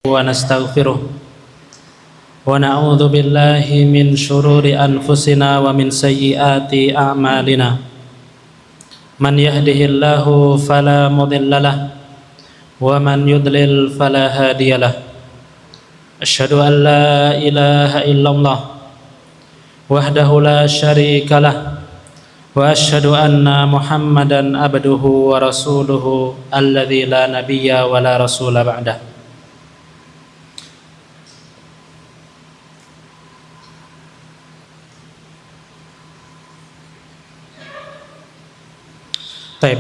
ونستغفره ونعوذ بالله من شرور أنفسنا ومن سيئات أعمالنا من يهده الله فلا مضل له ومن يضلل فلا هادي له أشهد أن لا إله إلا الله وحده لا شريك له وأشهد أن محمدا عبده ورسوله الذي لا نبي ولا رسول بعده. Baik,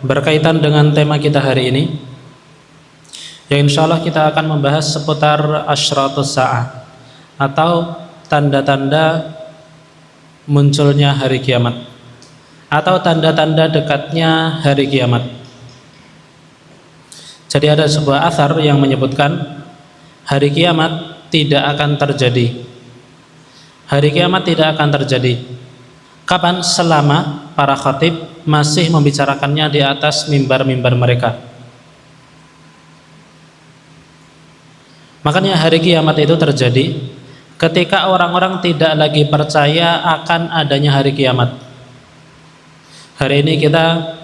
berkaitan dengan tema kita hari ini, yang insya Allah kita akan membahas seputar asyratus sa'ah atau tanda-tanda munculnya hari kiamat atau tanda-tanda dekatnya hari kiamat. Jadi ada sebuah athar yang menyebutkan hari kiamat tidak akan terjadi. Hari kiamat tidak akan terjadi. Kapan? Selama para khatib masih membicarakannya di atas mimbar-mimbar mereka. Makanya hari kiamat itu terjadi ketika orang-orang tidak lagi percaya akan adanya hari kiamat. Hari ini kita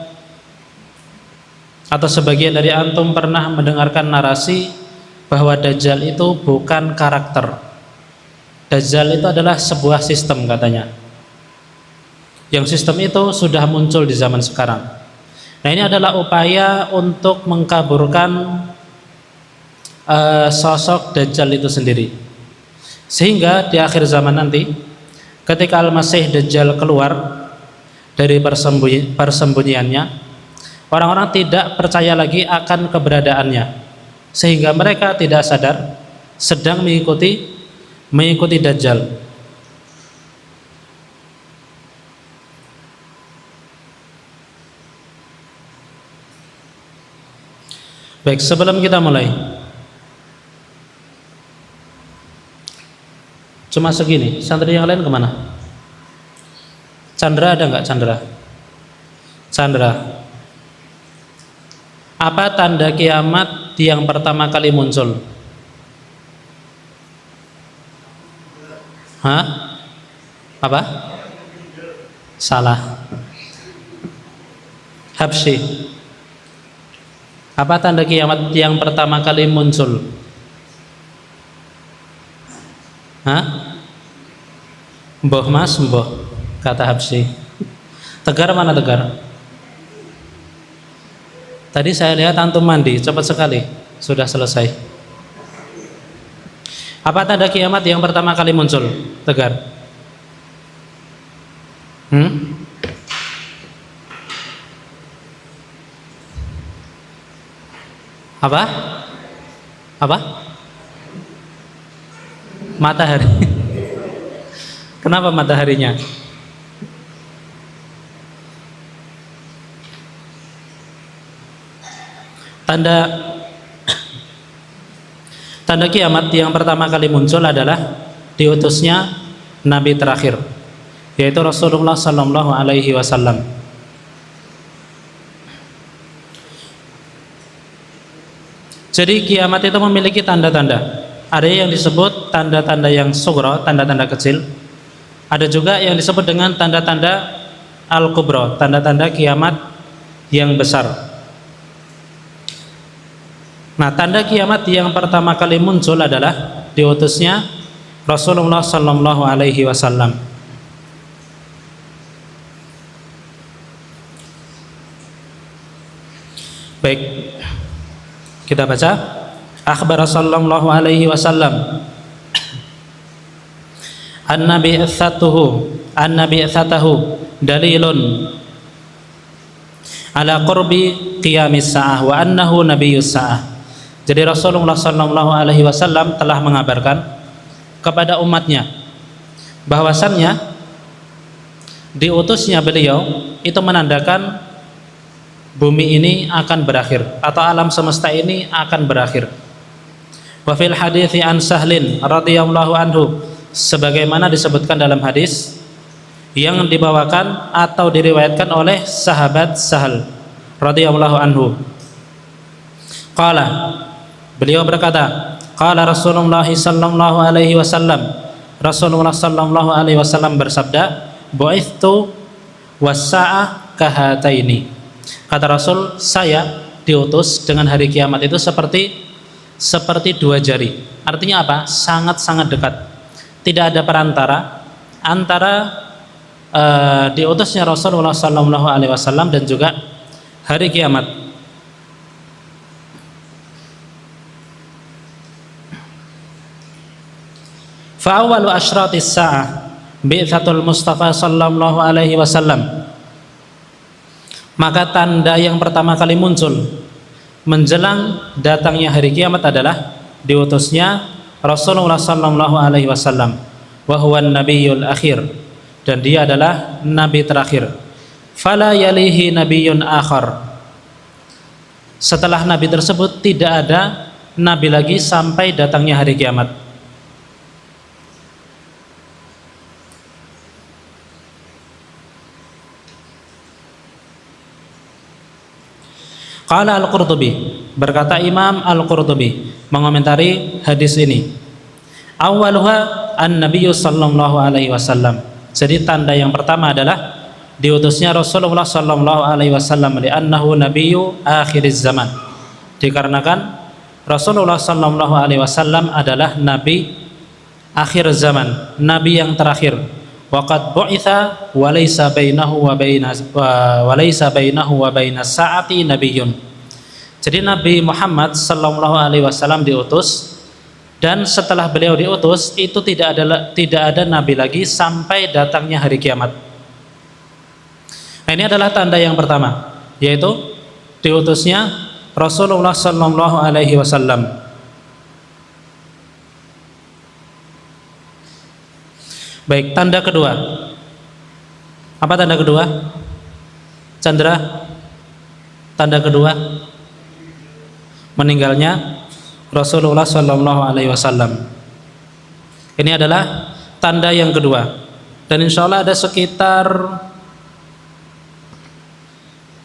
atau sebagian dari antum pernah mendengarkan narasi bahwa Dajjal itu bukan karakter. Dajjal itu adalah sebuah sistem katanya. Yang sistem itu sudah muncul di zaman sekarang. Nah, ini adalah upaya untuk mengkaburkan sosok Dajjal itu sendiri. Sehingga di akhir zaman nanti, ketika Al-Masih Dajjal keluar dari persembunyiannya, orang-orang tidak percaya lagi akan keberadaannya, sehingga mereka tidak sadar sedang mengikuti Dajjal. Baik, sebelum kita mulai, cuma segini, santri yang lain kemana? Chandra ada nggak? Chandra, apa tanda kiamat yang pertama kali muncul? Hah? Apa? Salah. Habsyi. Apa tanda kiamat yang pertama kali muncul? Hah? Mboh mas, mboh, kata Habsyi. Tegar mana Tegar? Tadi saya lihat antum mandi, cepat sekali, sudah selesai. Apa tanda kiamat yang pertama kali muncul? Tegar? Apa? Matahari. Kenapa mataharinya? Tanda kiamat yang pertama kali muncul adalah diutusnya Nabi terakhir, yaitu Rasulullah Sallallahu Alaihi Wasallam. Jadi kiamat itu memiliki tanda-tanda. Ada yang disebut tanda-tanda yang sughra, tanda-tanda kecil. Ada juga yang disebut dengan tanda-tanda al-kubra, tanda-tanda kiamat yang besar. Nah, tanda kiamat yang pertama kali muncul adalah diutusnya Rasulullah Sallallahu Alaihi Wasallam. Baik, kita baca. Akhbar sallallahu alaihi wasallam an-nabi itsatahu dalilun ala qurbi qiyamis sa'ah wa annahu nabiyyus sa'ah. Jadi Rasulullah sallallahu alaihi wasallam telah mengabarkan kepada umatnya bahwasannya diutusnya beliau itu menandakan bumi ini akan berakhir atau alam semesta ini akan berakhir. Wa fil hadithi an Sahlin radhiyallahu anhu, sebagaimana disebutkan dalam hadis yang dibawakan atau diriwayatkan oleh sahabat Sahal radhiyallahu anhu. Qala, beliau berkata, Qala Rasulullah sallallahu alaihi wasallam, Rasulullah sallallahu alaihi wasallam bersabda, bu'ithtu was-sa'ah kahataini. Kata Rasul, saya diutus dengan hari kiamat itu seperti dua jari. Artinya apa? Sangat-sangat dekat. Tidak ada perantara antara diutusnya Rasulullah sallallahu alaihi wasallam dan juga hari kiamat. Fa awwalu asyratis sa'ah bi'tsatul Mustafa sallallahu alaihi wasallam. Maka tanda yang pertama kali muncul menjelang datangnya hari kiamat adalah diutusnya Rasulullah sallallahu alaihi wasallam, wa huwa an-nabiyyul akhir, dan dia adalah nabi terakhir. Fala yalihi nabiyyun akhar. Setelah nabi tersebut tidak ada nabi lagi sampai datangnya hari kiamat. Qala Al-Qurtubi, berkata Imam Al-Qurtubi mengomentari hadis ini, awwaluha an-nabiyyu sallallahu alaihi wasallam. Jadi tanda yang pertama adalah diutusnya Rasulullah sallallahu alaihi wasallam, li'annahu nabiyyu akhiriz zaman, dikarenakan Rasulullah sallallahu alaihi wasallam adalah nabi akhir zaman, nabi yang terakhir. Waqad bu'itsa wa laysa bainahu wa bainas sa'ati nabiyyun. Jadi Nabi Muhammad sallallahu alaihi wasallam diutus, dan setelah beliau diutus itu tidak ada nabi lagi sampai datangnya hari kiamat. Nah, ini adalah tanda yang pertama, yaitu diutusnya Rasulullah sallallahu alaihi wasallam. Baik, tanda kedua. Apa tanda kedua? Chandra? Tanda kedua meninggalnya Rasulullah sallallahu alaihi wasallam. Ini adalah tanda yang kedua. Dan insya Allah ada sekitar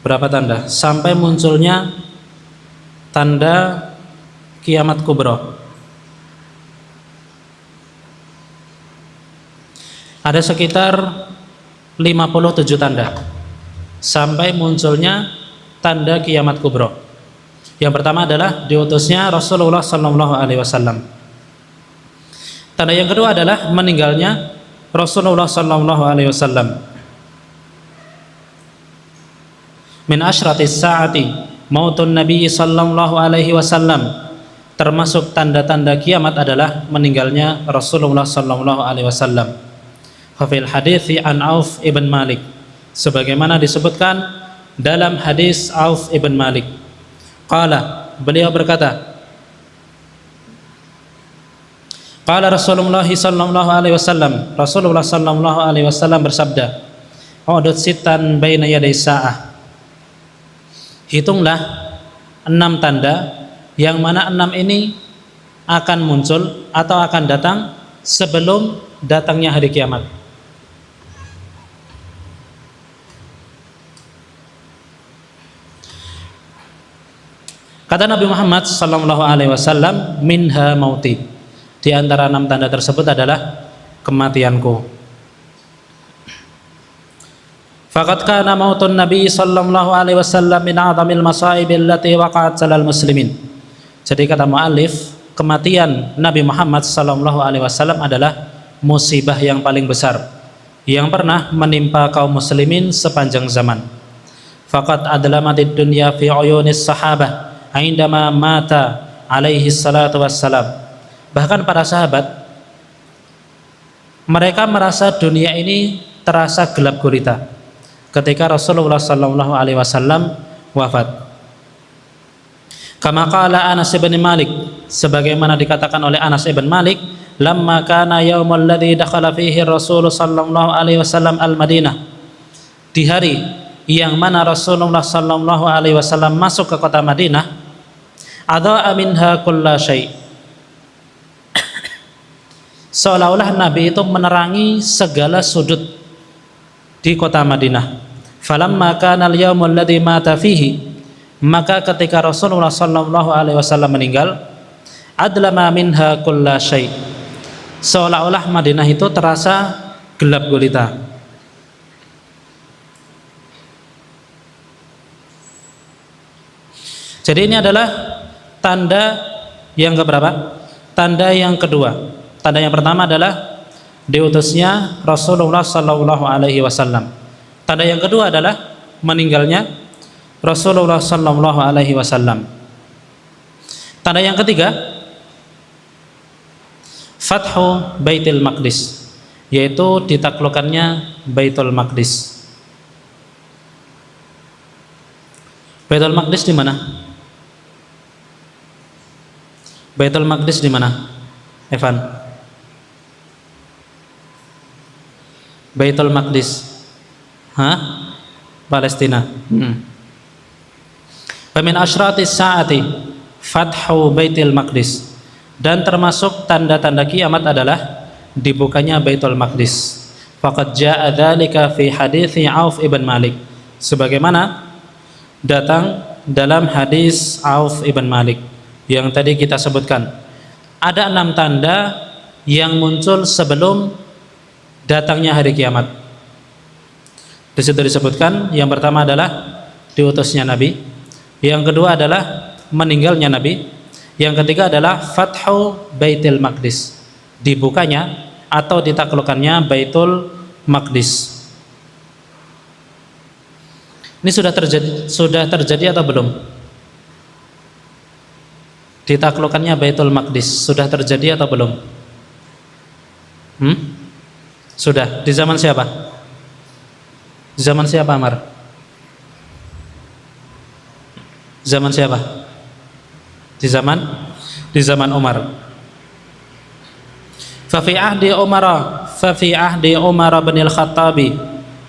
berapa tanda sampai munculnya tanda kiamat kubra. Ada sekitar 57 tanda sampai munculnya tanda kiamat kubra. Yang pertama adalah diutusnya Rasulullah sallallahu alaihi wasallam. Tanda yang kedua adalah meninggalnya Rasulullah sallallahu alaihi wasallam. Min asyratis sa'ati mautun nabi sallallahu alaihi wasallam. Termasuk tanda-tanda kiamat adalah meninggalnya Rasulullah sallallahu alaihi wasallam. Fil hadithi an Auf ibn Malik, sebagaimana disebutkan dalam hadis Auf ibn Malik. Qala, beliau berkata, qala Rasulullah sallallahu alaihi wasallam, Rasulullah sallallahu alaihi wasallam bersabda, udud sitan baina yaday sa'ah. Hitunglah 6 tanda yang mana 6 ini akan muncul atau akan datang sebelum datangnya hari kiamat. Kata Nabi Muhammad sallallahu alaihi wasallam, minha mauti. Di antara 6 tanda tersebut adalah kematianku. Faqad kana mautun Nabi sallallahu alaihi wasallam min a'zamil masaib allati waqa'at 'alal muslimin. Jadi kata muallif, kematian Nabi Muhammad sallallahu alaihi wasallam adalah musibah yang paling besar yang pernah menimpa kaum muslimin sepanjang zaman. Faqad adlamatid dunya fi uyunis sahabah indama mata alaihi salatu wassalam. Bahkan para sahabat, mereka merasa dunia ini terasa gelap gulita ketika Rasulullah sallallahu alaihi wasallam wafat. Kama qala Anas bin Malik, sebagaimana dikatakan oleh Anas bin Malik, lamma kana yaumul ladzi dakhala fihi Rasul sallallahu alaihi wasallam al-Madinah. Di hari yang mana Rasulullah sallallahu alaihi wasallam masuk ke kota Madinah, adha'a minha kulla syai'. Seolah-olah Nabi itu menerangi segala sudut di kota Madinah. Falamma kana al-yaumul ladzi mata fihi, maka ketika Rasulullah sallallahu alaihi wasallam meninggal, adlama minha kulla syai'. Seolah-olah Madinah itu terasa gelap gulita. Jadi ini adalah tanda yang keberapa? Tanda yang kedua. Tanda yang pertama adalah diutusnya Rasulullah sallallahu alaihi wasallam. Tanda yang kedua adalah meninggalnya Rasulullah sallallahu alaihi wasallam. Tanda yang ketiga, Fathu Baitul Maqdis, yaitu ditaklukkannya Baitul Maqdis. Baitul Maqdis di mana? Baitul Maqdis di mana? Evan. Baitul Maqdis. Palestina. Min asyratis saati Fathu Baitul Maqdis. Dan termasuk tanda-tanda kiamat adalah dibukanya Baitul Maqdis. Faqad jaa dzalika fi hadithi Auf ibn Malik. Sebagaimana datang dalam hadis Auf ibn Malik yang tadi kita sebutkan. Ada 6 tanda yang muncul sebelum datangnya hari kiamat. Di situ disebutkan yang pertama adalah diutusnya Nabi, yang kedua adalah meninggalnya Nabi, yang ketiga adalah Fathu Baitul Maqdis, dibukanya atau ditaklukkannya Baitul Maqdis. Ini sudah terjadi atau belum? Ditaklukkannya Baitul Maqdis sudah terjadi atau belum? Sudah. Di zaman siapa? Di zaman siapa, Amar? Zaman siapa? Di zaman Umar. Fa fi ahdi Umar bin al-Khattab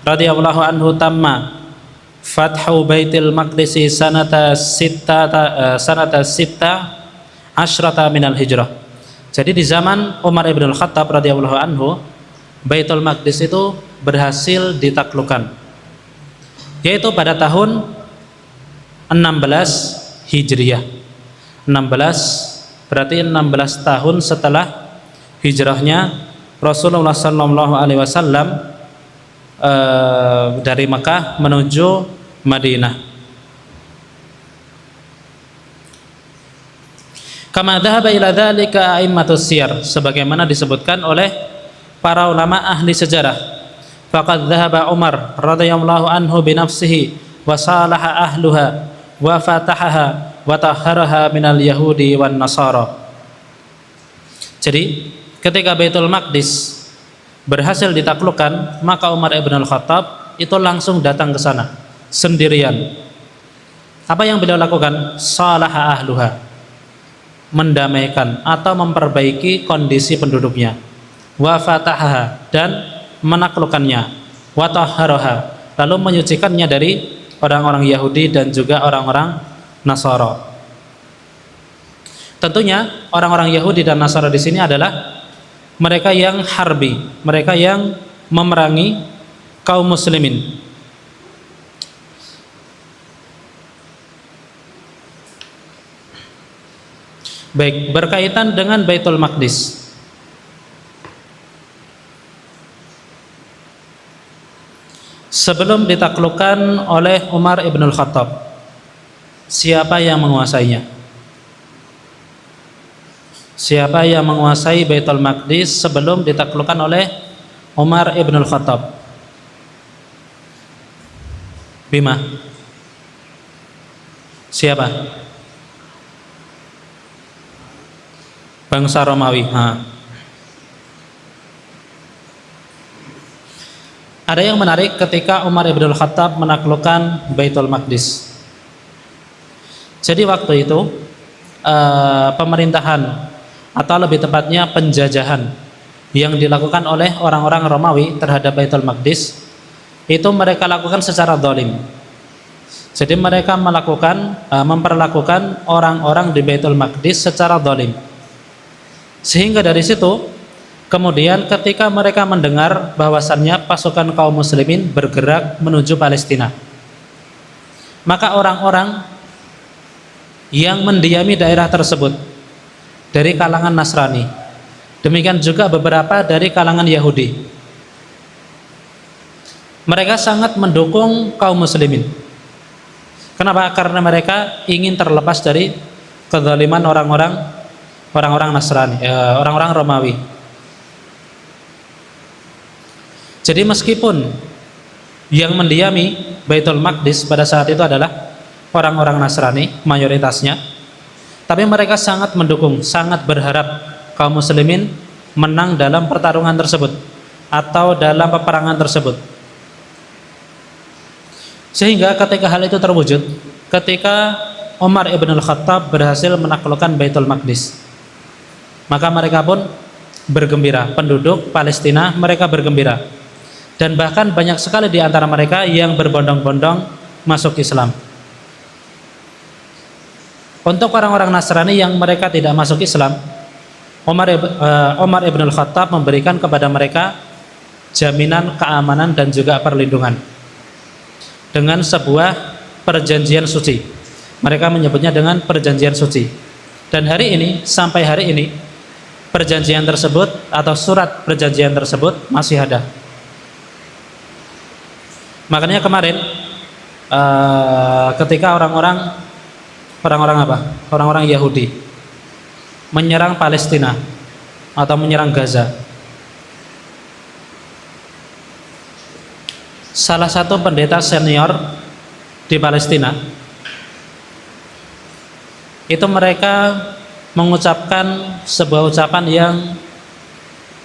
radhiyallahu anhu tamma Fathu Baitul Maqdis sanata sitta asyrata minal hijrah. Jadi di zaman Umar ibn al-Khattab radhiyallahu anhu, Baitul Maqdis itu berhasil ditaklukkan, yaitu pada tahun 16 Hijriah. 16 berarti 16 tahun setelah hijrahnya Rasulullah sallallahu alaihi wasallam dari Mekah menuju Madinah. Kama dhahaba ila dzalika a'immatus siyar, sebagaimana disebutkan oleh para ulama ahli sejarah. Faqad dhahaba Umar radhiyallahu anhu bi nafsihi wa salaha ahluha wa fatahaha wa tahharaha minal yahudi wan nasara. Jadi ketika Baitul Maqdis berhasil ditaklukkan, maka Umar ibn al-Khattab itu langsung datang ke sana sendirian. Apa yang beliau lakukan? Salaha ahluha, mendamaikan atau memperbaiki kondisi penduduknya. Wa fatahaha, dan menaklukkannya. Wa tahharaha, lalu menyucikannya dari orang-orang Yahudi dan juga orang-orang Nasara. Tentunya orang-orang Yahudi dan Nasara di sini adalah mereka yang harbi, mereka yang memerangi kaum muslimin. Baik, berkaitan dengan Baitul Maqdis. Sebelum ditaklukkan oleh Umar ibn al-Khattab, siapa yang menguasainya? Siapa yang menguasai Baitul Maqdis sebelum ditaklukkan oleh Umar ibn al-Khattab? Bima. Siapa? Bangsa Romawi. Ada yang menarik ketika Umar ibn al-Khattab menaklukkan Baitul Maqdis. Jadi waktu itu pemerintahan atau lebih tepatnya penjajahan yang dilakukan oleh orang-orang Romawi terhadap Baitul Maqdis itu mereka lakukan secara zalim. Jadi mereka memperlakukan orang-orang di Baitul Maqdis secara zalim. Sehingga dari situ kemudian ketika mereka mendengar bahwasannya pasukan kaum muslimin bergerak menuju Palestina, maka orang-orang yang mendiami daerah tersebut dari kalangan Nasrani. Demikian juga beberapa dari kalangan Yahudi. Mereka sangat mendukung kaum muslimin. Kenapa? Karena mereka ingin terlepas dari kezaliman orang-orang Nasrani, orang-orang Romawi. Jadi meskipun yang mendiami Baitul Maqdis pada saat itu adalah orang-orang Nasrani mayoritasnya, tapi mereka sangat mendukung, sangat berharap kaum muslimin menang dalam pertarungan tersebut atau dalam peperangan tersebut. Sehingga ketika hal itu terwujud, ketika Umar ibn al-Khattab berhasil menaklukkan Baitul Maqdis, maka mereka pun bergembira. Penduduk Palestina mereka bergembira, dan bahkan banyak sekali di antara mereka yang berbondong-bondong masuk Islam. Untuk orang-orang Nasrani yang mereka tidak masuk Islam, Umar ibn al-Khattab memberikan kepada mereka jaminan keamanan dan juga perlindungan dengan sebuah perjanjian suci. Mereka menyebutnya dengan perjanjian suci. Dan hari ini, sampai hari ini, perjanjian tersebut atau surat perjanjian tersebut masih ada. Makanya kemarin ketika orang-orang Yahudi menyerang Palestina atau menyerang Gaza, salah satu pendeta senior di Palestina itu mereka mengucapkan sebuah ucapan yang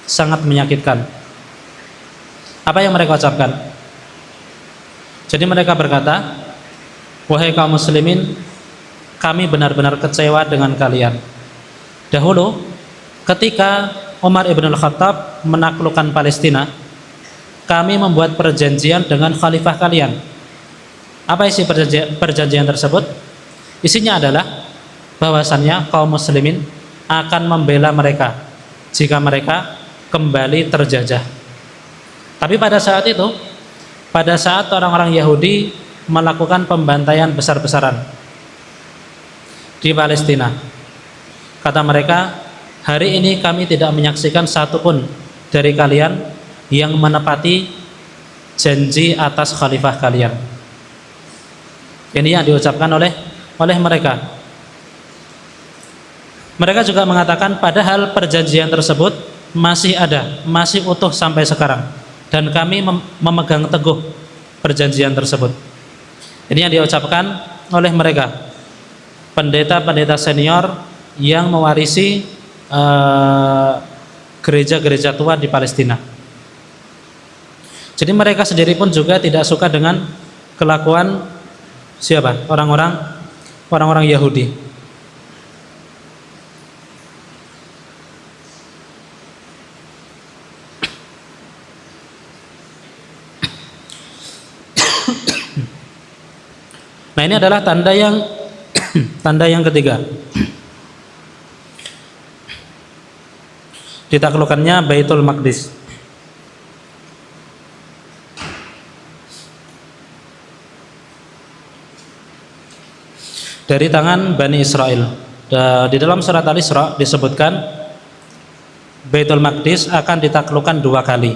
sangat menyakitkan. Apa yang mereka ucapkan? Jadi mereka berkata, "Wahai kaum muslimin, kami benar-benar kecewa dengan kalian. Dahulu ketika Umar ibn al-Khattab menaklukkan Palestina, kami membuat perjanjian dengan khalifah kalian." Apa isi perjanjian tersebut? Isinya adalah bahwasannya kaum muslimin akan membela mereka jika mereka kembali terjajah. Tapi pada saat itu, pada saat orang-orang Yahudi melakukan pembantaian besar-besaran di Palestina, kata mereka, "Hari ini kami tidak menyaksikan satupun dari kalian yang menepati janji atas khalifah kalian." Ini yang diucapkan oleh mereka. Mereka juga mengatakan padahal perjanjian tersebut masih ada, masih utuh sampai sekarang, dan kami memegang teguh perjanjian tersebut. Ini yang diucapkan oleh mereka, pendeta-pendeta senior yang mewarisi gereja-gereja tua di Palestina. Jadi mereka sendiri pun juga tidak suka dengan kelakuan siapa? Orang-orang Yahudi. Nah, ini adalah tanda yang ketiga. Ditaklukkannya Baitul Maqdis. Dari tangan Bani Israel. Di dalam surat Al-Isra disebutkan Baitul Maqdis akan ditaklukkan 2 kali.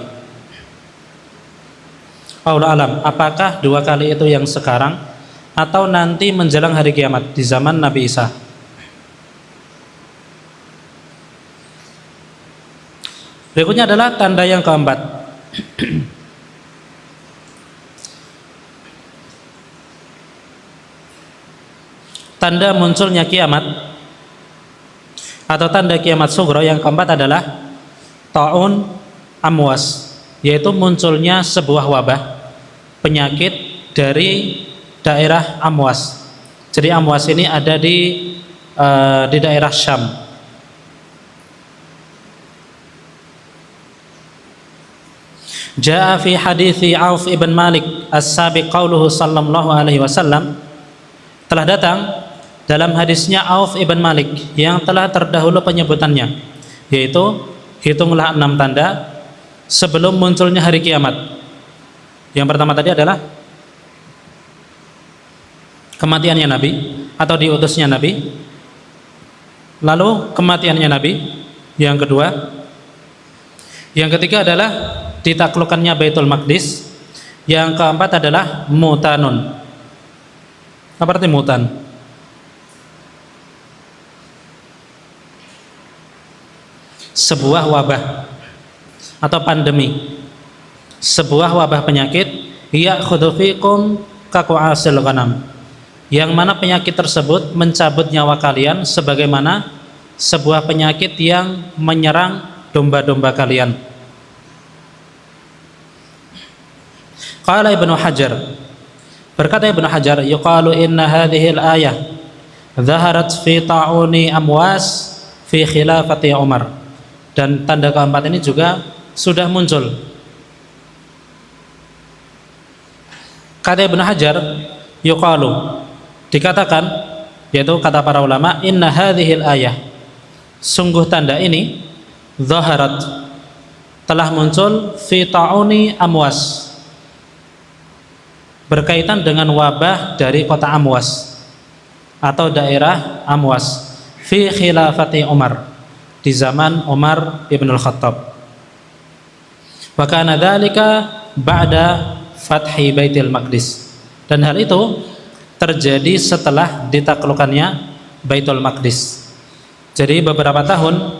Wallahu alam, apakah 2 kali itu yang sekarang atau nanti menjelang hari kiamat di zaman Nabi Isa? Berikutnya adalah tanda yang keempat. Tanda munculnya kiamat atau tanda kiamat sughra yang keempat adalah ta'un amwas, yaitu munculnya sebuah wabah penyakit dari daerah Amwas. Jadi Amwas ini ada di daerah Syam. Jaa fi hadithi Auf ibn Malik as-sabiq qauluhu sallallahu alaihi wasallam, telah datang dalam hadisnya Auf ibn Malik yang telah terdahulu penyebutannya, yaitu hitunglah 6 tanda sebelum munculnya hari kiamat. Yang pertama tadi adalah kematiannya Nabi atau diutusnya Nabi. Lalu kematiannya Nabi yang kedua. Yang ketiga adalah ditaklukkannya Baitul Maqdis. Yang keempat adalah mutanun. Apa arti mutan? Sebuah wabah atau pandemi, sebuah wabah penyakit ya'khudhu fikum kaqu'asil ghanam, yang mana penyakit tersebut mencabut nyawa kalian sebagaimana sebuah penyakit yang menyerang domba-domba kalian. Qala Ibnu Hajar, berkata Ibnu Hajar, yuqalu inna hadhil ayah dhaharat fi ta'uni amwas fi khilafati Umar. Dan tanda keempat ini juga sudah muncul. Kata Ibnu Hajar, yuqalu, dikatakan, yaitu kata para ulama, inna hadhil ayah, sungguh tanda ini dhaharat, telah muncul fi ta'uni amwas, berkaitan dengan wabah dari kota Amwas atau daerah Amwas, fi khilafati Umar, di zaman Umar ibn al-Khattab. Wa kana dzalika ba'da fathi Baitul Maqdis, dan hal itu terjadi setelah ditaklukkannya Baitul Maqdis. Jadi beberapa tahun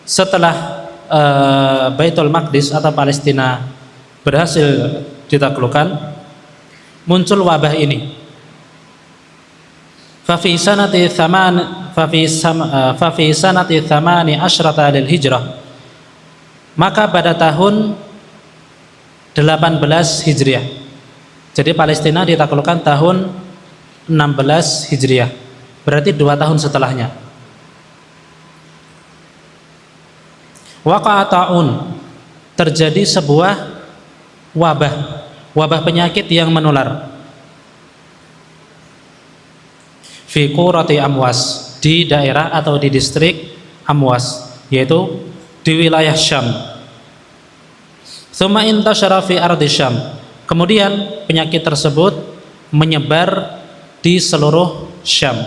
setelah Baitul Maqdis atau Palestina berhasil ditaklukkan, muncul wabah ini. Fa fi sanati 18 lil hijrah, maka pada tahun 18 Hijriah. Jadi Palestina ditaklukkan tahun 16 Hijriah, berarti 2 tahun setelahnya. Waqa'a ta'un, terjadi sebuah wabah penyakit yang menular. Fi qurati Amwas, di daerah atau di distrik Amwas, yaitu di wilayah Syam. Tsumma intashara fi ardi Syam, kemudian penyakit tersebut menyebar di seluruh Syam.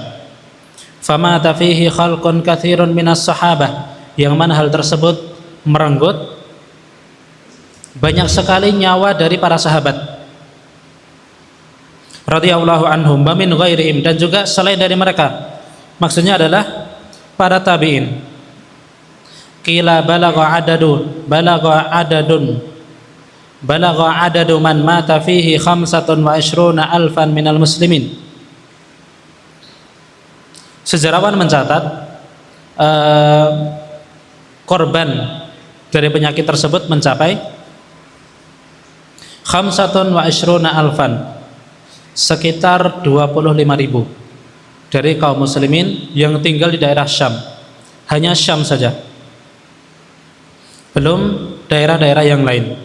Famata fihi khalqun katsirun minas sahabah, yang mana hal tersebut merenggut banyak sekali nyawa dari para sahabat radhiyallahu anhum wa min ghairihim, dan juga selain dari mereka, maksudnya adalah para tabi'in. Qila balagha adadu man mata fihi 25 alfan minal muslimin. Sejarawan mencatat korban dari penyakit tersebut mencapai 25 alfan, sekitar 25.000 dari kaum muslimin yang tinggal di daerah Syam. Hanya Syam saja, belum daerah-daerah yang lain.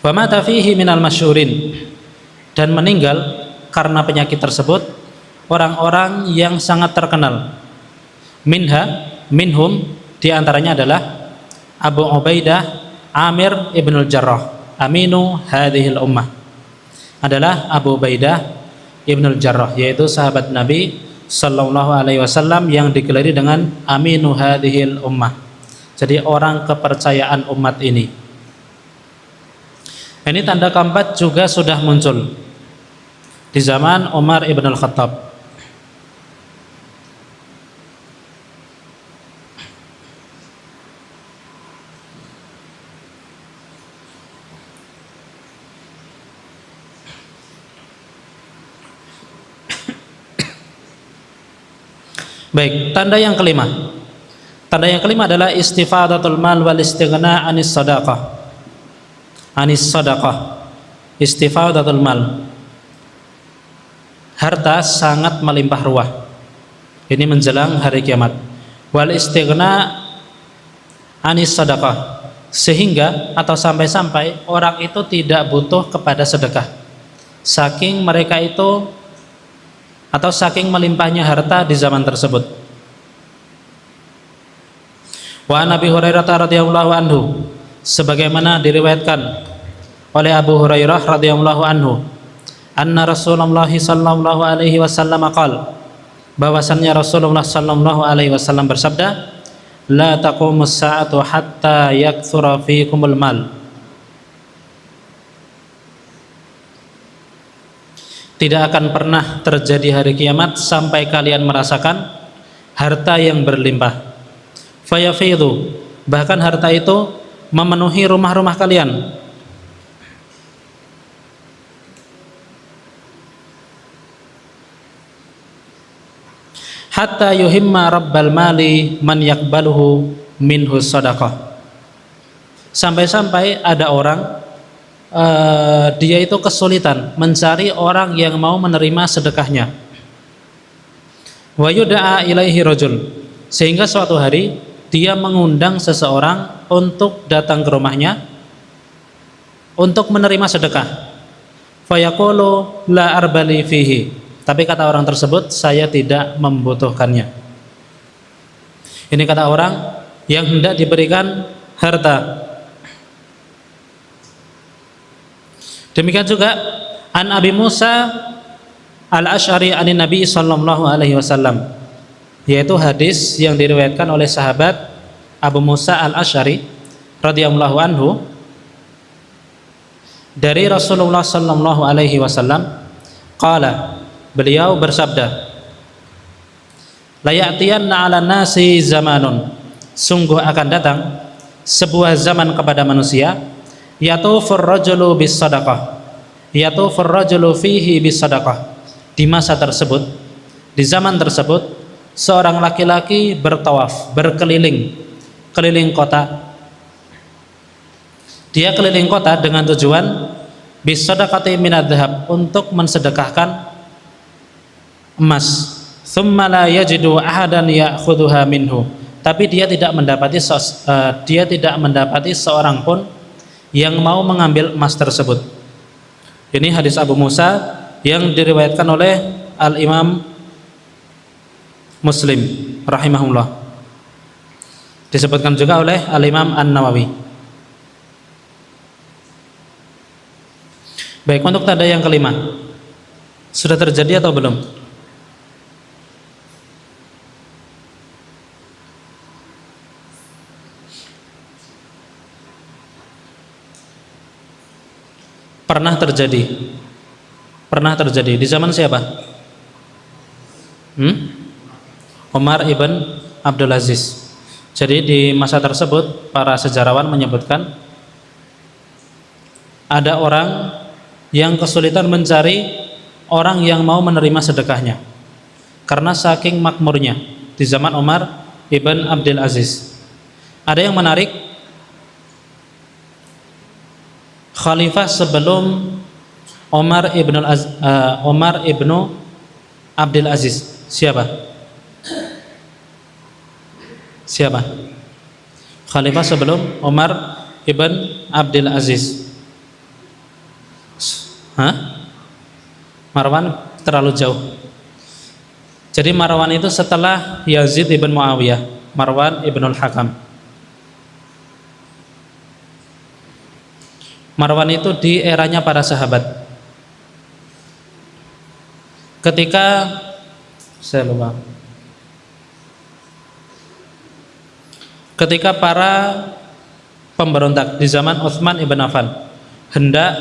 Wa mata fihi minal masyhurin, dan meninggal karena penyakit tersebut orang-orang yang sangat terkenal. Minhum, di antaranya adalah Abu Ubaidah Amir ibnul Jarrah, aminu hadhil ummah, adalah Abu Ubaidah ibnul Jarrah, yaitu sahabat Nabi sallallahu alaihi wasallam yang digelari dengan aminu hadhil ummah, jadi orang kepercayaan umat ini. Ini tanda keempat juga sudah muncul di zaman Umar ibn al-Khattab. Baik, tanda yang kelima. Tanda yang kelima adalah istifadatul mal wal istighna anis sadaqah. Istifadatul mal, harta sangat melimpah ruah. Ini menjelang hari kiamat. Wal istighna anis sadaqah, sehingga atau sampai-sampai orang itu tidak butuh kepada sedekah. Saking mereka itu atau saking melimpahnya harta di zaman tersebut. Wa Nabi Hurairah radhiyallahu anhu, sebagaimana diriwayatkan oleh Abu Hurairah radhiyallahu anhu, anna Rasulullah sallallahu alaihi wasallam qala, bahwasannya Rasulullah sallallahu alaihi wasallam bersabda, la taqumus sa'atu hatta yaktsura fikumul mal. Tidak akan pernah terjadi hari kiamat sampai kalian merasakan harta yang berlimpah. Fayafidhu, bahkan harta itu memenuhi rumah-rumah kalian. Hatta yuhimma rabbal mali man yakbaluhu minhu sadaqah. Sampai-sampai ada orang dia itu kesulitan mencari orang yang mau menerima sedekahnya. Wa yud'a ilaihi rajul, sehingga suatu hari dia mengundang seseorang untuk datang ke rumahnya untuk menerima sedekah. Fayaqulu la arbali fihi, tapi kata orang tersebut, saya tidak membutuhkannya. Ini kata orang yang hendak diberikan harta. Demikian juga an Abi Musa Al-Asy'ari anin Nabi sallallahu alaihi wasallam, yaitu hadis yang diriwayatkan oleh sahabat Abu Musa Al-Asy'ari radhiyallahu anhu dari Rasulullah sallallahu alaihi wasallam, qala, beliau bersabda, la ya'tiyanna 'alan nasi zamanun, sungguh akan datang sebuah zaman kepada manusia, yatufur rajulu bis sadaqah, yatufur rajulu fihi bis sadaqah. Di masa tersebut, di zaman tersebut, seorang laki-laki bertawaf, berkeliling, keliling kota. Dia keliling kota dengan tujuan bis sadaqati minadz dzahab, untuk mensedekahkan emas. Tsumma la yajidu ahadan ya'khudhuha minhu, tapi dia tidak mendapati seorang pun yang mau mengambil emas tersebut. Ini hadis Abu Musa yang diriwayatkan oleh Al-Imam Muslim rahimahullah. Disebutkan juga oleh Al-Imam An-Nawawi. Baik, untuk tanda yang kelima, sudah terjadi atau belum? Pernah terjadi di zaman siapa? Umar ibn Abdul Aziz. Jadi di masa tersebut para sejarawan menyebutkan ada orang yang kesulitan mencari orang yang mau menerima sedekahnya karena saking makmurnya di zaman Umar ibn Abdul Aziz. Ada yang menarik, khalifah sebelum Umar ibnu Abdul Aziz, siapa? Khalifah sebelum Umar ibn Abdul Aziz. Marwan terlalu jauh. Jadi Marwan itu setelah Yazid ibn Muawiyah, Marwan ibnul Hakam. Marwan itu di eranya para sahabat. Ketika para pemberontak di zaman Utsman ibn Affan hendak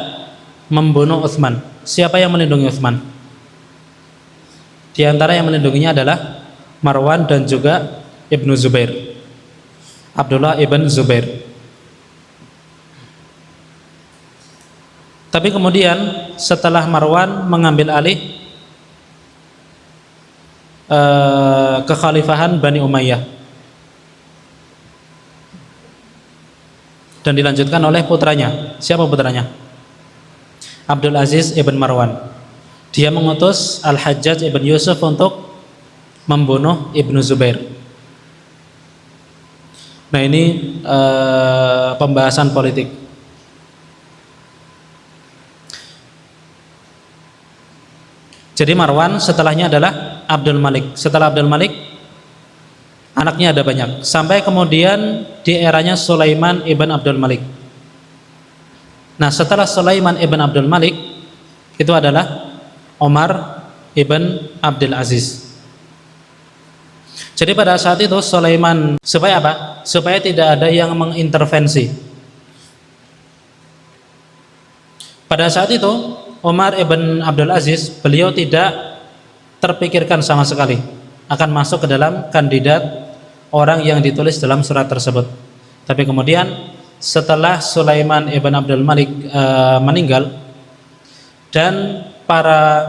membunuh Utsman, siapa yang melindungi Utsman? Di antara yang melindunginya adalah Marwan dan juga Ibnu Zubair, Abdullah ibn Zubair. Tapi kemudian setelah Marwan mengambil alih kekhalifahan Bani Umayyah dan dilanjutkan oleh putranya. Siapa putranya? Abdul Aziz ibn Marwan. Dia mengutus Al-Hajjaj ibn Yusuf untuk membunuh Ibnu Zubair. Nah, ini pembahasan politik. Jadi Marwan setelahnya adalah Abdul Malik. Setelah Abdul Malik, anaknya ada banyak. Sampai kemudian di eranya Sulaiman ibn Abdul Malik. Nah, setelah Sulaiman ibn Abdul Malik, itu adalah Umar ibn Abdul Aziz. Jadi pada saat itu Sulaiman supaya apa? Supaya tidak ada yang mengintervensi. Pada saat itu Umar ibn Abdul Aziz, beliau tidak terpikirkan sama sekali akan masuk ke dalam kandidat orang yang ditulis dalam surat tersebut. Tapi kemudian setelah Sulaiman ibn Abdul Malik meninggal dan para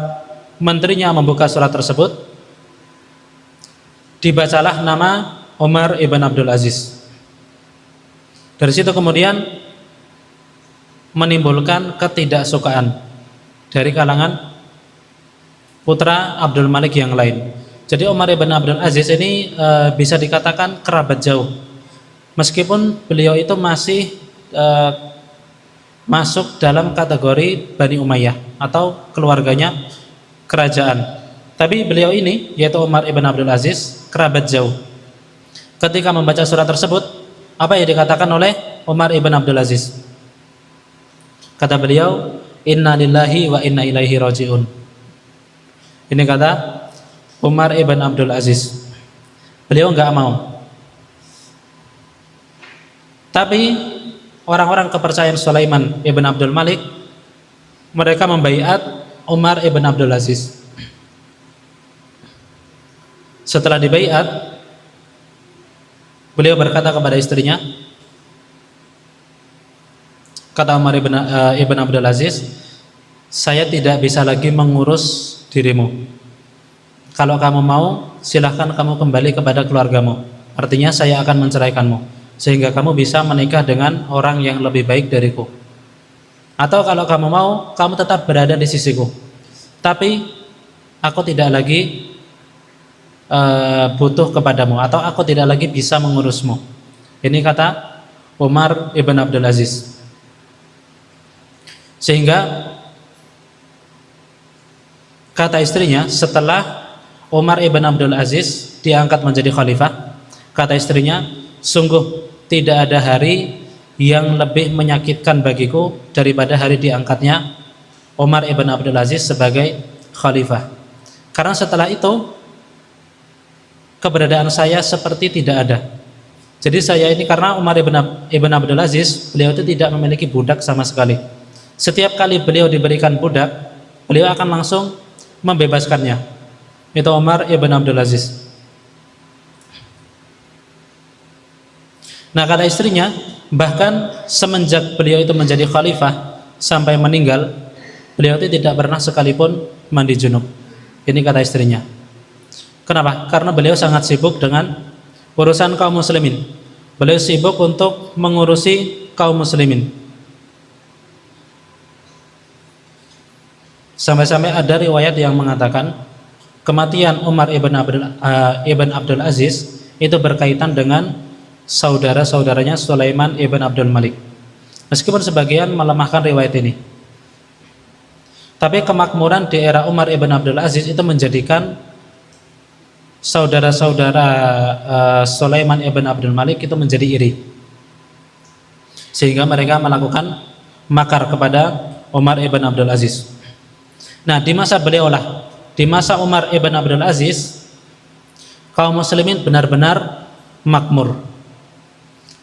menterinya membuka surat tersebut, dibacalah nama Umar ibn Abdul Aziz. Dari situ kemudian menimbulkan ketidaksukaan dari kalangan putra Abdul Malik yang lain. Jadi Umar ibn Abdul Aziz ini bisa dikatakan kerabat jauh, meskipun beliau itu masih masuk dalam kategori Bani Umayyah atau keluarganya kerajaan. Tapi beliau ini, yaitu Umar ibn Abdul Aziz, kerabat jauh. Ketika membaca surat tersebut, apa yang dikatakan oleh Umar ibn Abdul Aziz? Kata beliau, Inna lillahi wa inna ilaihi raji'un. Ini kata Umar ibn Abdul Aziz. Beliau enggak mau. Tapi orang-orang kepercayaan Sulaiman ibn Abdul Malik, mereka membaiat Umar ibn Abdul Aziz. Setelah dibaiat, beliau berkata kepada istrinya, kata Umar ibn Abdul Aziz, saya tidak bisa lagi mengurus dirimu. Kalau kamu mau, silahkan kamu kembali kepada keluargamu. Artinya saya akan menceraikanmu, sehingga kamu bisa menikah dengan orang yang lebih baik dariku. Atau kalau kamu mau, kamu tetap berada di sisiku, tapi aku tidak lagi butuh kepadamu, atau aku tidak lagi bisa mengurusmu. Ini kata Umar ibn Abdul Aziz. Sehingga kata istrinya, setelah Umar ibn Abdul Aziz diangkat menjadi khalifah, kata istrinya, sungguh tidak ada hari yang lebih menyakitkan bagiku daripada hari diangkatnya Umar ibn Abdul Aziz sebagai khalifah. Karena setelah itu keberadaan saya seperti tidak ada. Jadi saya ini, karena Umar ibn Abdul Aziz, beliau itu tidak memiliki budak sama sekali. Setiap kali beliau diberikan budak, beliau akan langsung membebaskannya. Itu Umar ibn Abdul Aziz. Nah, kata istrinya, bahkan semenjak beliau itu menjadi khalifah sampai meninggal, beliau itu tidak pernah sekalipun mandi junub. Ini kata istrinya. Kenapa? Karena beliau sangat sibuk dengan urusan kaum muslimin. Beliau sibuk untuk mengurusi kaum muslimin. Sampai-sampai ada riwayat yang mengatakan kematian Umar ibn Abdul Aziz itu berkaitan dengan saudara-saudaranya Sulaiman ibn Abdul Malik. Meskipun sebagian melemahkan riwayat ini, tapi kemakmuran di era Umar ibn Abdul Aziz itu menjadikan saudara-saudara Sulaiman ibn Abdul Malik itu menjadi iri, sehingga mereka melakukan makar kepada Umar ibn Abdul Aziz. Nah, di masa beliaulah, di masa Umar ibn Abdul Aziz, kaum muslimin benar-benar makmur.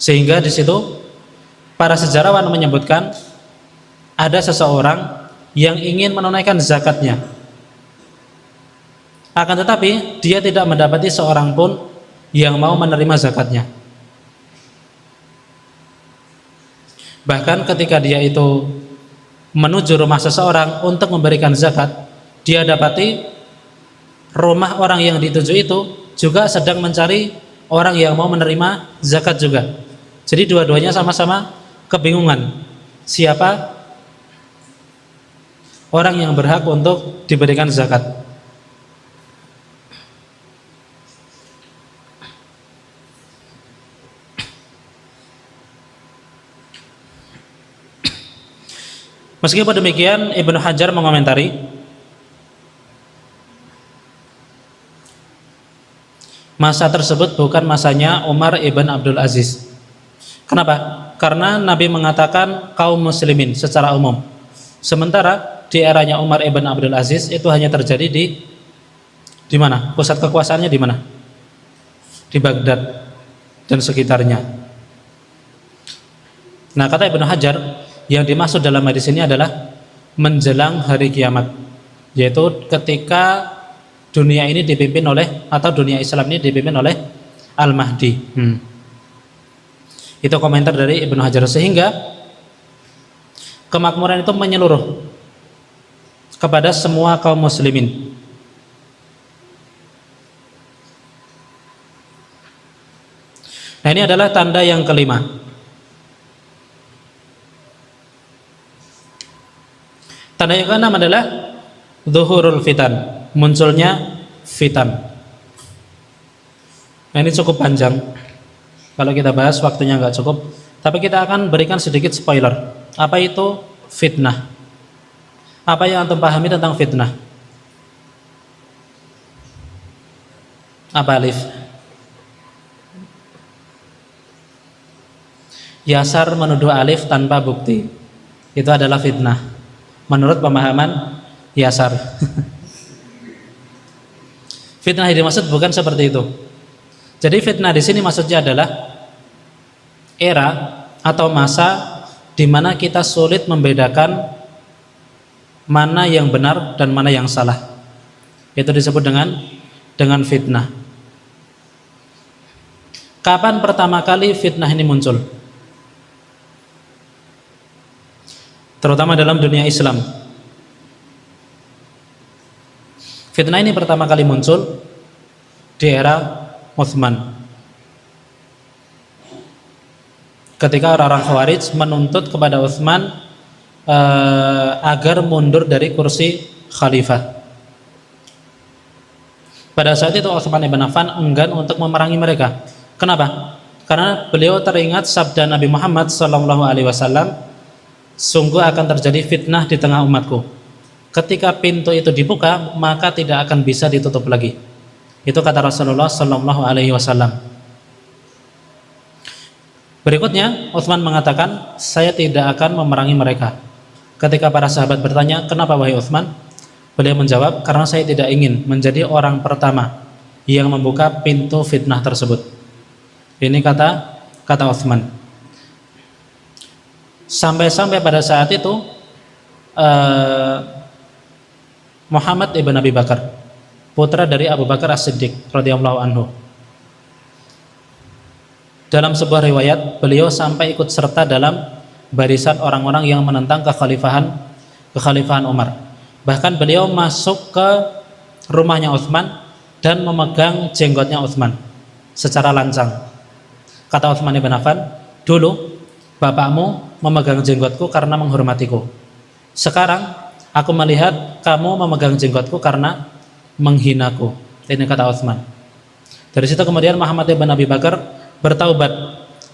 Sehingga di situ para sejarawan menyebutkan ada seseorang yang ingin menunaikan zakatnya. Akan tetapi dia tidak mendapati seorang pun yang mau menerima zakatnya. Bahkan ketika dia itu menuju rumah seseorang untuk memberikan zakat, dia dapati rumah orang yang dituju itu juga sedang mencari orang yang mau menerima zakat juga. Jadi dua-duanya sama-sama kebingungan siapa orang yang berhak untuk diberikan zakat. Meskipun demikian, Ibnu Hajar mengomentari, masa tersebut bukan masanya Umar ibn Abdul Aziz. Kenapa? Karena Nabi mengatakan kaum muslimin secara umum. Sementara di eranya Umar ibn Abdul Aziz itu hanya terjadi di mana? Pusat kekuasaannya di mana? di Baghdad dan sekitarnya. Nah, kata Ibnu Hajar, yang dimaksud dalam hadis ini adalah menjelang hari kiamat, yaitu ketika dunia ini dipimpin oleh, atau dunia Islam ini dipimpin oleh Al-Mahdi. Itu komentar dari Ibnu Hajar. Sehingga kemakmuran itu menyeluruh kepada semua kaum muslimin. Nah, ini adalah tanda yang kelima. Tanda yang keenam adalah zuhurul fitan, munculnya fitan. Nah, ini cukup panjang. Kalau kita bahas waktunya nggak cukup, tapi kita akan berikan sedikit spoiler. Apa itu fitnah? Apa yang antum pahami tentang fitnah? Apa alif? Yasar menuduh alif tanpa bukti, itu adalah fitnah menurut pemahaman Yasar. Fitnah yang dimaksud bukan seperti itu. Jadi fitnah di sini maksudnya adalah era atau masa di mana kita sulit membedakan mana yang benar dan mana yang salah. Itu disebut dengan fitnah. Kapan pertama kali fitnah ini muncul? Terutama dalam dunia Islam. Fitnah ini pertama kali muncul di era Utsman. Ketika orang-orang Khawarij menuntut kepada Utsman agar mundur dari kursi khalifah. Pada saat itu Utsman ibn Affan enggan untuk memerangi mereka. Kenapa? Karena beliau teringat sabda Nabi Muhammad SAW, sungguh akan terjadi fitnah di tengah umatku. Ketika pintu itu dibuka, maka tidak akan bisa ditutup lagi. Itu kata Rasulullah SAW. Berikutnya, Utsman mengatakan, saya tidak akan memerangi mereka. Ketika para sahabat bertanya, kenapa wahai Utsman? Beliau menjawab, karena saya tidak ingin menjadi orang pertama yang membuka pintu fitnah tersebut. Ini kata Utsman. Sampai-sampai pada saat itu Muhammad ibn Abi Bakar, putra dari Abu Bakar As-Siddiq radhiyallahu anhu, dalam sebuah riwayat beliau sampai ikut serta dalam barisan orang-orang yang menentang kekhalifahan Umar. Bahkan beliau masuk ke rumahnya Utsman dan memegang jenggotnya Utsman secara lancang. Kata Utsman ibn Affan, dulu bapakmu memegang jenggotku karena menghormatiku. Sekarang aku melihat kamu memegang jenggotku karena menghinaku. Ini kata Utsman. Dari situ kemudian Muhammad ibn Abi Bakar bertaubat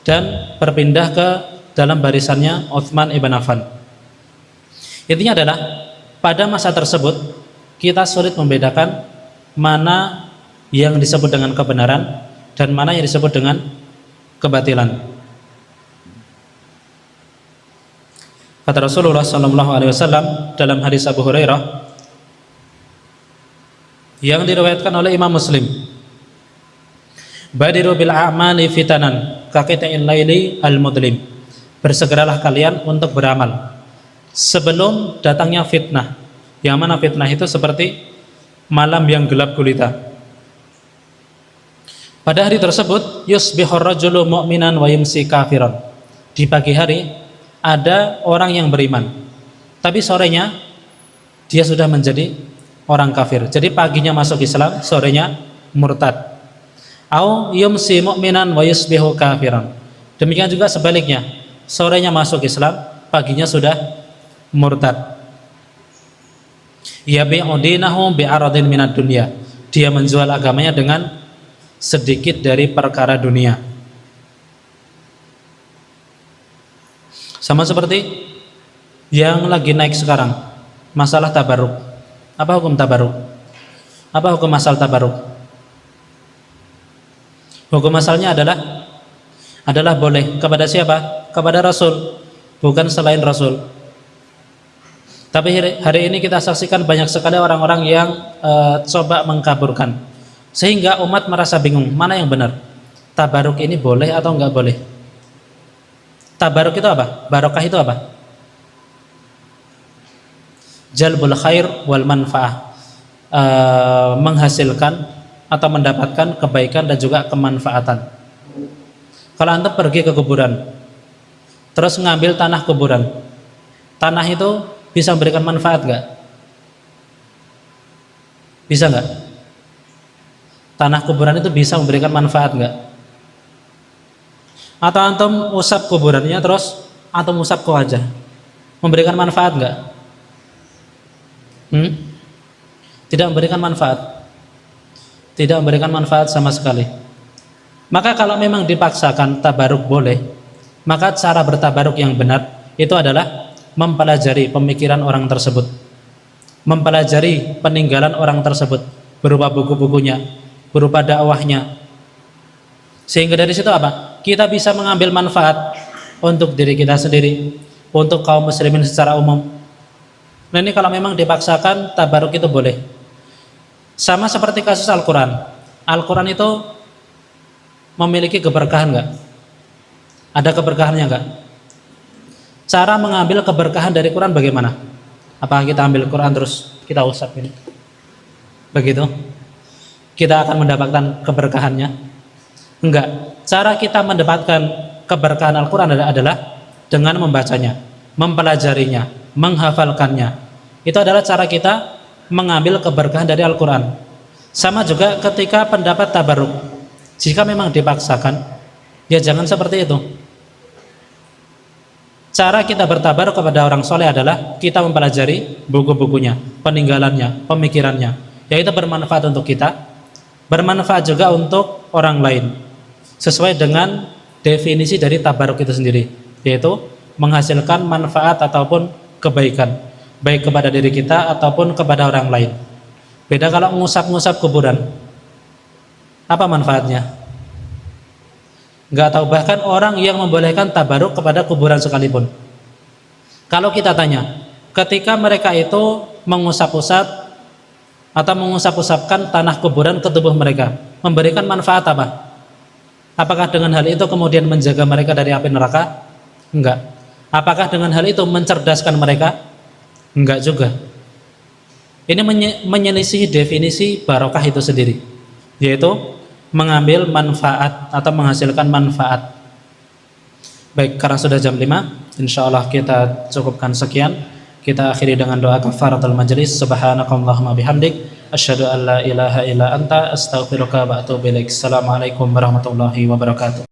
dan berpindah ke dalam barisannya Utsman ibn Affan. Intinya adalah pada masa tersebut kita sulit membedakan mana yang disebut dengan kebenaran dan mana yang disebut dengan kebatilan. Kata Rasulullah SAW dalam hadis Abu Hurairah yang diriwayatkan oleh Imam Muslim, badiru bil a'mali fitanan kaqita'il laili al-mudlim, bersegeralah kalian untuk beramal sebelum datangnya fitnah. Yang mana fitnah itu seperti malam yang gelap gulita. Pada hari tersebut yusbihur rajulu mu'minan wa yumsi kafiran. Di pagi hari ada orang yang beriman, tapi sorenya dia sudah menjadi orang kafir. Jadi paginya masuk Islam, sorenya murtad. Au yumsi mu'minan wa yusbihu kafiran. Demikian juga sebaliknya, sorenya masuk Islam, paginya sudah murtad. Yabi'u dinahu bi'aradin minad dunya. Dia menjual agamanya dengan sedikit dari perkara dunia. Sama seperti yang lagi naik sekarang, masalah tabarruk. Apa hukum tabarruk? Apa hukum asal tabarruk? Hukum asalnya adalah boleh. Kepada siapa? Kepada Rasul, bukan selain Rasul. Tapi hari ini kita saksikan banyak sekali orang-orang yang coba mengkaburkan, Sehingga umat merasa bingung, mana yang benar? Tabaruk ini boleh atau enggak boleh? Tabaruk itu apa? Barokah itu apa? Jalbul khair wal manfaah, menghasilkan atau mendapatkan kebaikan dan juga kemanfaatan. Kalau antum pergi ke kuburan, terus ngambil tanah kuburan, tanah itu bisa memberikan manfaat enggak? Bisa enggak? Tanah kuburan itu bisa memberikan manfaat enggak? Atau antum usap kuburannya terus antum usap ke wajah, memberikan manfaat enggak? Tidak memberikan manfaat. Tidak memberikan manfaat sama sekali. Maka kalau memang dipaksakan tabaruk boleh, maka cara bertabaruk yang benar itu adalah mempelajari pemikiran orang tersebut, mempelajari peninggalan orang tersebut berupa buku-bukunya, berupa dakwahnya. Sehingga dari situ apa? Kita bisa mengambil manfaat untuk diri kita sendiri, untuk kaum muslimin secara umum. Nah ini kalau memang dipaksakan tabaruk itu boleh. Sama seperti kasus Al-Quran. Al-Quran itu memiliki keberkahan enggak? Ada keberkahannya enggak? Cara mengambil keberkahan dari Quran bagaimana? Apakah kita ambil Quran terus kita usap ini? Begitu? Kita akan mendapatkan keberkahannya? Enggak. Cara kita mendapatkan keberkahan Al-Quran adalah dengan membacanya, mempelajarinya, menghafalkannya. Itu adalah cara kita mengambil keberkahan dari Al-Quran. Sama juga ketika pendapat tabaruk, jika memang dipaksakan, ya jangan seperti itu. Cara kita bertabaruk kepada orang soleh adalah kita mempelajari buku-bukunya, peninggalannya, pemikirannya, yaitu bermanfaat untuk kita, bermanfaat juga untuk orang lain, sesuai dengan definisi dari tabaruk itu sendiri, yaitu menghasilkan manfaat ataupun kebaikan, baik kepada diri kita ataupun kepada orang lain. Beda kalau ngusap-ngusap kuburan, apa manfaatnya? Nggak tahu. Bahkan orang yang membolehkan tabaruk kepada kuburan sekalipun, kalau kita tanya, ketika mereka itu mengusap-usap atau mengusap-usapkan tanah kuburan ke tubuh mereka, memberikan manfaat apa? Apakah dengan hal itu kemudian menjaga mereka dari api neraka? Enggak. Apakah dengan hal itu mencerdaskan mereka? Enggak juga. Ini menyelisih definisi barokah itu sendiri, yaitu mengambil manfaat atau menghasilkan manfaat. Baik, karena sudah jam 5, insyaallah kita cukupkan sekian. Kita akhiri dengan doa kafaratul majelis. Subhanakallahumma bihamdik, asyhadu an la ilaha illa anta, astaghfiruka wa atubu ilaik. Assalamualaikum warahmatullahi wabarakatuh.